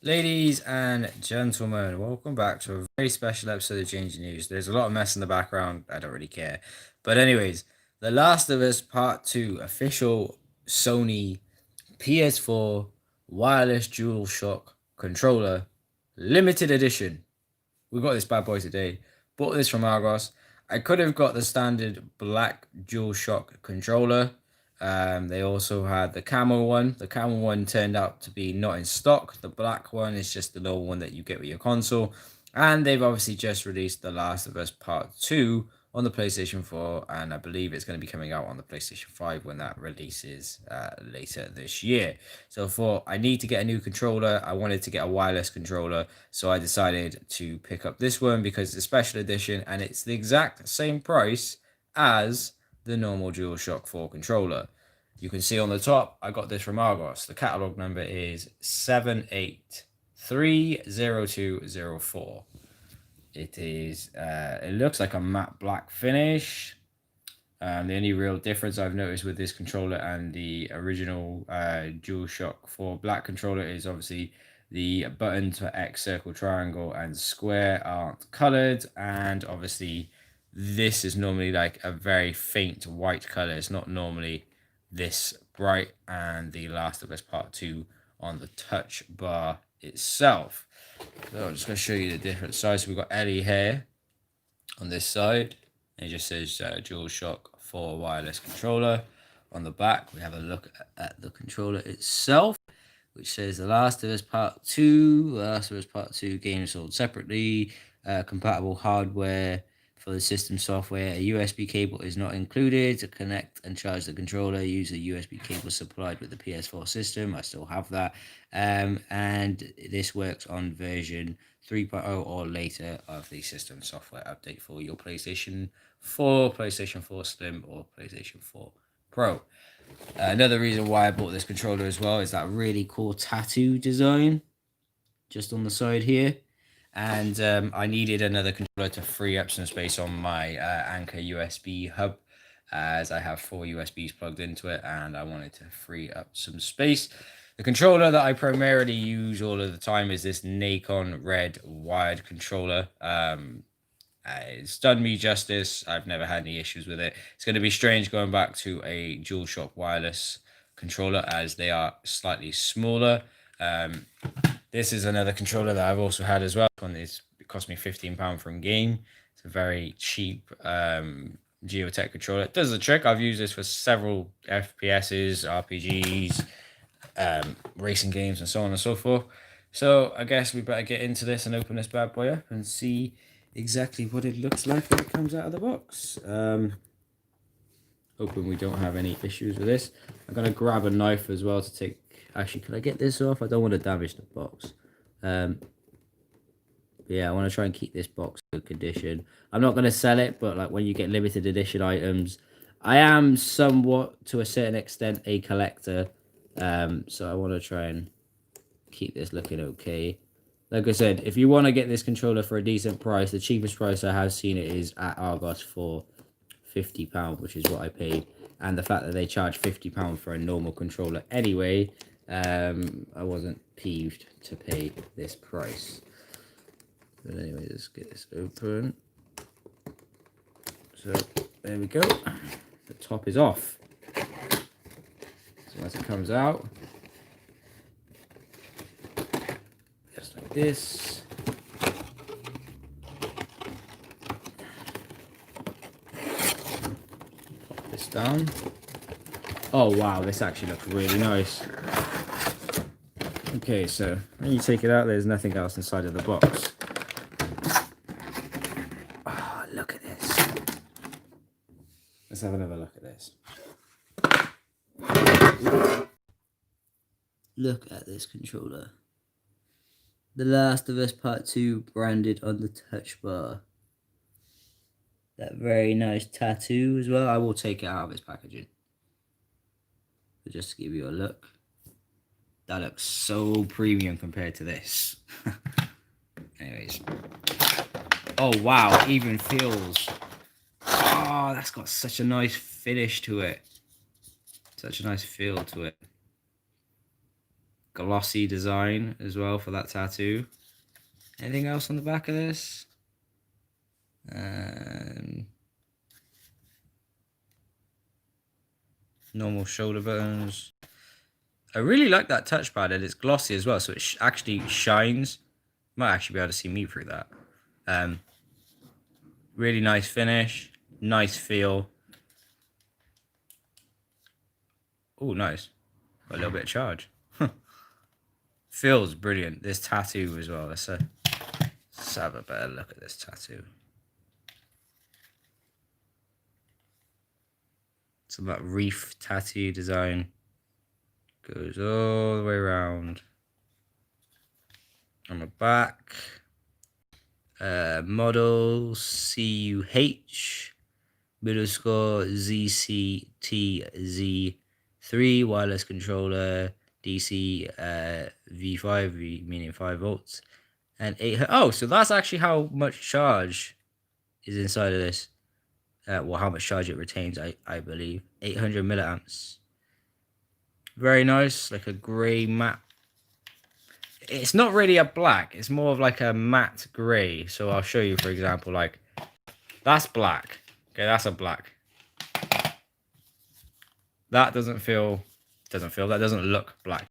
Ladies and gentlemen, welcome back to a very special episode of Changing News. There's a lot of mess in the background. I don't really care. But, anyways, The Last of Us Part 2 official Sony PS4 wireless DualShock controller limited edition. We got this bad boy today. Bought this from Argos. I could have got the standard black DualShock controller. They also had the camel one. The camel one turned out to be not in stock. The black one is just the normal one that you get with your console. And they've obviously just released The Last of Us Part 2 on the PlayStation 4, and I believe it's going to be coming out on the PlayStation 5 when that releases later this year. So for I need to get a new controller. I wanted to get a wireless controller, so I decided to pick up this one because it's a special edition and it's the exact same price as the normal DualShock 4 controller. You can see on the top, I got this from Argos. The catalog number is 78300204. It looks like a matte black finish. The only real difference I've noticed with this controller and the original DualShock 4 black controller is obviously the buttons for X, circle, triangle, and square aren't colored. And obviously, this is normally like a very faint white color. It's not normally this bright. And the Last of Us Part 2 on the touch bar itself. So I'm just going to show you the different sides. We've got Ellie here on this side. It just says DualShock 4 wireless controller. On the back, we have a look at the controller itself, which says The Last of Us Part 2. The Last of Us Part 2 games sold separately. Compatible hardware for the system software. A USB cable is not included. To connect and charge the controller, use a USB cable supplied with the PS4 system. I still have that. And this works on version 3.0 or later of the system software update for your PlayStation 4, PlayStation 4 Slim, or PlayStation 4 Pro. Another reason why I bought this controller as well is that really cool tattoo design just on the side here. And I needed another controller to free up some space on my Anchor USB hub, as I have 4 USBs plugged into it and I wanted to free up some space. The controller that I primarily use all of the time is this Nikon red wired controller. It's done me justice. I've never had any issues with it. It's going to be strange going back to a DualShock wireless controller as they are slightly smaller. This is another controller that I've also had as well. It cost me £15 from game. It's a very cheap Geotech controller. It does the trick. I've used this for several FPSs, RPGs, racing games, and so on and so forth. So I guess we better get into this and open this bad boy up and see exactly what it looks like when it comes out of the box. Hoping we don't have any issues with this. I'm going to grab a knife as well to take... Actually, can I get this off? I don't want to damage the box. Yeah, I want to try and keep this box in good condition. I'm not going to sell it, but like when you get limited edition items, I am somewhat, to a certain extent, a collector. So I want to try and keep this looking okay. Like I said, if you want to get this controller for a decent price, the cheapest price I have seen it is at Argos for £50, which is what I paid. And the fact that they charge £50 for a normal controller anyway, I wasn't peeved to pay this price. But anyway, let's get this open. So there we go. The top is off. So as it comes out, just like this. Pop this down. Oh wow, this actually looks really nice. Okay, so when you take it out, there's nothing else inside of the box. Oh, look at this. Let's have another look at this. Look at this controller. The Last of Us Part 2 branded on the touch bar. That very nice tattoo as well. I will take it out of its packaging. But just to give you a look. That looks so premium compared to this. Anyways. Oh wow, it even feels... Oh, that's got such a nice finish to it. Such a nice feel to it. glossy design as well for that tattoo. Anything else on the back of this? Normal shoulder buttons. I really like that touchpad, and it's glossy as well, so it actually shines. You might actually be able to see me through that. Really nice finish, nice feel. Oh, nice. Got a little bit of charge. Feels brilliant. This tattoo as well. Let's have a better look at this tattoo. So that reef tattoo design goes all the way around. On the back, model CUH middle score ZCTZ3 wireless controller DC V5 meaning 5 volts and 8. Oh, so that's actually how much charge is inside of this. Well, how much charge it retains, I believe. 800 milliamps. Very nice, like a grey matte. It's not really a black, it's more of like a matte grey. So I'll show you, for example, like that's black. Okay, that's a black. That doesn't look black.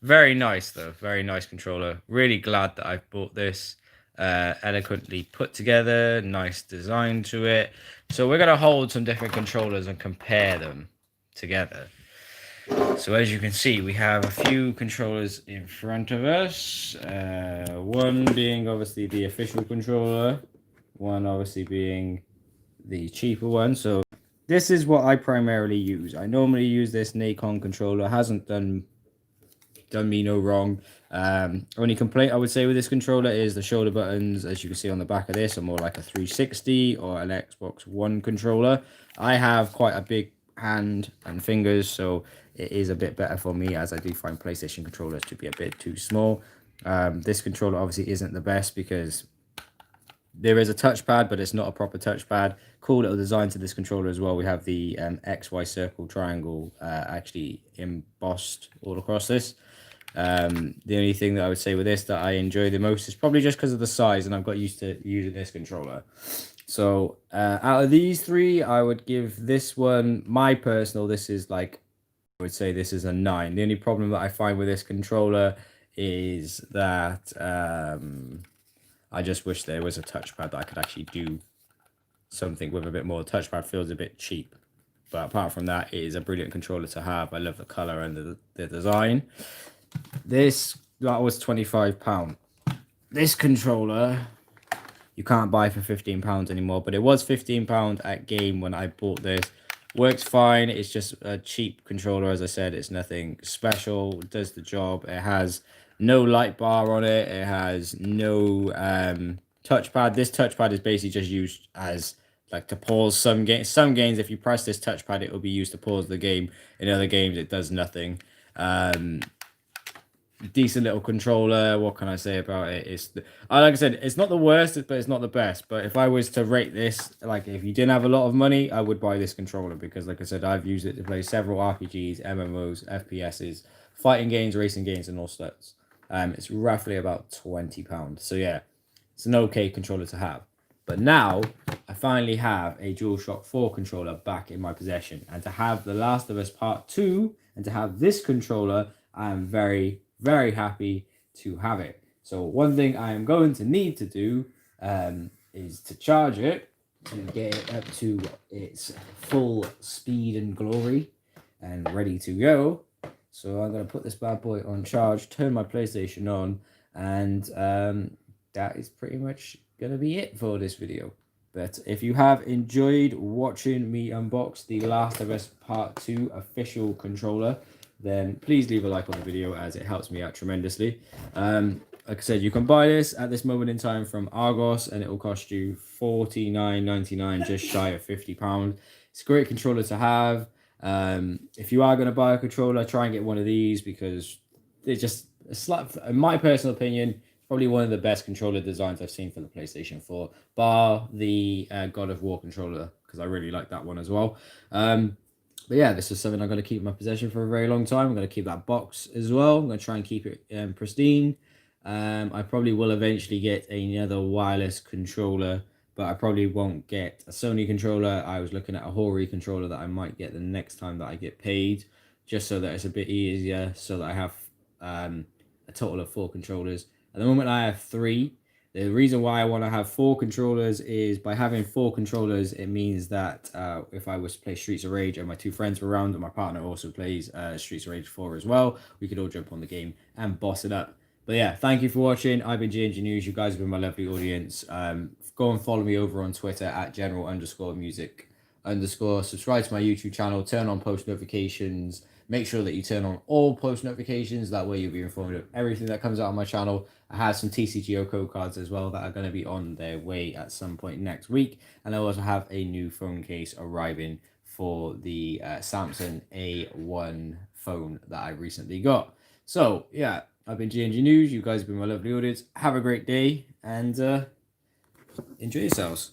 Very nice though, very nice controller. Really glad that I've bought this. Eloquently put together, nice design to it. So we're gonna hold some different controllers and compare them together. So as you can see, we have a few controllers in front of us. One being obviously the official controller, one obviously being the cheaper one. So this is what I primarily use. I normally use this Nikon controller. It hasn't done me no wrong. Only complaint I would say with this controller is the shoulder buttons, as you can see on the back of this, are more like a 360 or an Xbox One controller. I have quite a big hand and fingers, so it is a bit better for me, as I do find PlayStation controllers to be a bit too small. This controller obviously isn't the best because there is a touchpad, but it's not a proper touchpad. Cool little design to this controller as well. We have the XY circle triangle actually embossed all across this. The only thing that I would say with this that I enjoy the most is probably just because of the size, and I've got used to using this controller. So out of these three, I would give this one, my personal, this is like, I would say this is a 9. The only problem that I find with this controller is that I just wish there was a touchpad that I could actually do something with a bit more. The touchpad feels a bit cheap. But apart from that, it is a brilliant controller to have. I love the color and the design. That was £25. This controller you can't buy for £15 anymore, but it was £15 at Game when I bought this. Works fine. It's just a cheap controller. As I said, it's nothing special. It does the job. It has no light bar on it. It has no touchpad. This touchpad is basically just used as like to pause some games. Some games, if you press this touchpad, it will be used to pause the game. In other games, it does nothing. Decent little controller. What can I say about it? Like I said, it's not the worst, but it's not the best. But if I was to rate this, like if you didn't have a lot of money, I would buy this controller because, like I said, I've used it to play several RPGs, MMOs, FPSs, fighting games, racing games, and all sorts. It's roughly about £20. So yeah, it's an okay controller to have. But now I finally have a DualShock 4 controller back in my possession, and to have The Last of Us Part 2 and to have this controller, I am very, very happy to have it. So one thing I am going to need to do is to charge it and get it up to its full speed and glory and ready to go. So I'm going to put this bad boy on charge, turn my PlayStation on, and that is pretty much going to be it for this video. But if you have enjoyed watching me unbox the Last of Us Part 2 official controller, then please leave a like on the video as it helps me out tremendously. Like I said, you can buy this at this moment in time from Argos and it will cost you $49.99, just shy of £50. It's a great controller to have. If you are going to buy a controller, try and get one of these because it's just, in my personal opinion, probably one of the best controller designs I've seen for the PlayStation 4, bar the God of War controller, because I really like that one as well. But yeah, this is something I'm going to keep in my possession for a very long time. I'm going to keep that box as well. I'm going to try and keep it pristine. I probably will eventually get another wireless controller, but I probably won't get a Sony controller. I was looking at a Hori controller that I might get the next time that I get paid, just so that it's a bit easier, so that I have a total of 4 controllers. At the moment, I have 3. The reason why I want to have 4 controllers is by having 4 controllers, it means that if I was to play Streets of Rage and my 2 friends were around, and my partner also plays Streets of Rage 4 as well, we could all jump on the game and boss it up. But yeah, thank you for watching. I've been GNG News. You guys have been my lovely audience. Go and follow me over on Twitter at general_music_. Subscribe to my YouTube channel. Turn on post notifications. Make sure that you turn on all post notifications. That way you'll be informed of everything that comes out on my channel. I have some TCGO code cards as well that are going to be on their way at some point next week. And I also have a new phone case arriving for the Samsung A1 phone that I recently got. So, yeah, I've been GNG News. You guys have been my lovely audience. Have a great day and enjoy yourselves.